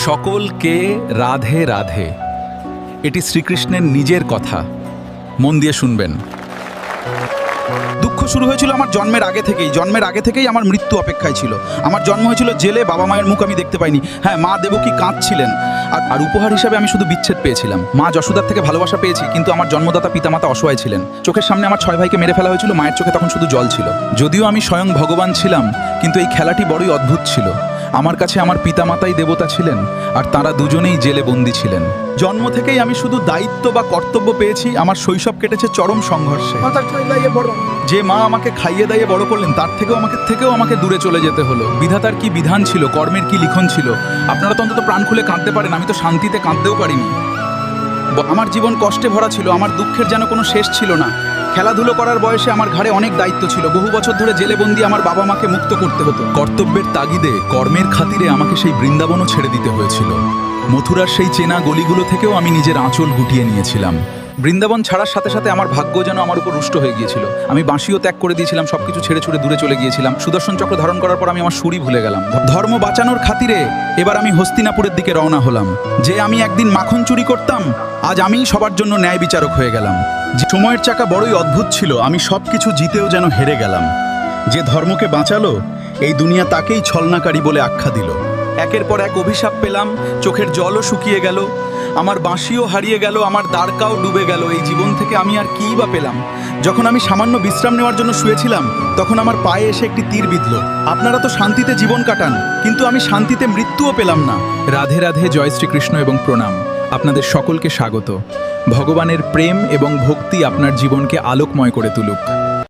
সকলকে রাধে রাধে। এটি শ্রীকৃষ্ণের নিজের কথা, মন দিয়ে শুনবেন। দুঃখ শুরু হয়েছিল আমার জন্মের আগে থেকেই আমার মৃত্যু অপেক্ষায় ছিল। আমার জন্ম হয়েছিল জেলে, বাবা মায়ের মুখ আমি দেখতে পাইনি। হ্যাঁ, মা দেবকী কাঁদছিলেন, আর উপহার হিসাবে আমি শুধু বিচ্ছেদ পেয়েছিলাম। মা যশোদার থেকে ভালোবাসা পেয়েছি, কিন্তু আমার জন্মদাতা পিতামাতা অসহায় ছিলেন। চোখের সামনে আমার 6 ভাইকে মেরে ফেলা হয়েছিল, মায়ের চোখে তখন শুধু জল ছিল। যদিও আমি স্বয়ং ভগবান ছিলাম, কিন্তু এই খেলাটি বড়ই অদ্ভুত ছিল। আমার কাছে আমার পিতামাতাই দেবতা ছিলেন, আর তারা দুজনেই জেলে বন্দী ছিলেন। জন্ম থেকেই আমি শুধু দায়িত্ব বা কর্তব্য পেয়েছি। আমার শৈশব কেটেছে চরম সংঘর্ষে। যে মা আমাকে খাইয়ে দাইয়ে বড় করলেন, তার থেকেও আমাকে দূরে চলে যেতে হলো। বিধাতার কি বিধান ছিল, কর্মের কি লিখন ছিল। আপনারা তো অন্তত প্রাণ খুলে কাঁদতে পারেন, আমি তো শান্তিতে কাঁদতেও পারিনি। আমার জীবন কষ্টে ভরা ছিল, আমার দুঃখের যেন কোনো শেষ ছিল না। খেলাধুলো করার বয়সে আমার ঘাড়ে অনেক দায়িত্ব ছিল। বহু বছর ধরে জেলে বন্দি আমার বাবা মাকে মুক্ত করতে হতো। কর্তব্যের তাগিদে, কর্মের খাতিরে আমাকে সেই বৃন্দাবনও ছেড়ে দিতে হয়েছিল। মথুরার সেই চেনা গলিগুলো থেকেও আমি নিজের আঁচল গুটিয়ে নিয়েছিলাম। বৃন্দাবন ছাড়ার সাথে সাথে আমার ভাগ্য যেন আমার উপর রুষ্ট হয়ে গিয়েছিল। আমি বাঁশিও ত্যাগ করে দিয়েছিলাম, সবকিছু ছেড়ে ছুড়ে দূরে চলে গিয়েছিলাম। সুদর্শন চক্র ধারণ করার পর আমি আমার সুরই ভুলে গেলাম। ধর্ম বাঁচানোর খাতিরে এবার আমি হস্তিনাপুরের দিকে রওনা হলাম। যে আমি একদিন মাখন চুরি করতাম, আজ আমিই সবার জন্য ন্যায় বিচারক হয়ে গেলাম। যে সময়ের চাকা বড়ই অদ্ভুত ছিল, আমি সবকিছু জিতেও যেন হেরে গেলাম। যে ধর্মকে বাঁচালো, এই দুনিয়া তাকেই ছলনাকারী বলে আখ্যা দিল। একের পর এক অভিশাপ পেলাম, চোখের জলও শুকিয়ে গেল, আমার বাঁশিও হারিয়ে গেল, আমার দ্বারকাও ডুবে গেল। এই জীবন থেকে আমি আর কী বা পেলাম? যখন আমি সামান্য বিশ্রাম নেওয়ার জন্য শুয়েছিলাম, তখন আমার পায়ে এসে একটি তীর বিঁধল। আপনারা তো শান্তিতে জীবন কাটান, কিন্তু আমি শান্তিতে মৃত্যুও পেলাম না। রাধে রাধে, জয় শ্রীকৃষ্ণ এবং প্রণাম। আপনাদের সকলকে স্বাগত। ভগবানের প্রেম এবং ভক্তি আপনার জীবনকে আলোকময় করে তুলুক।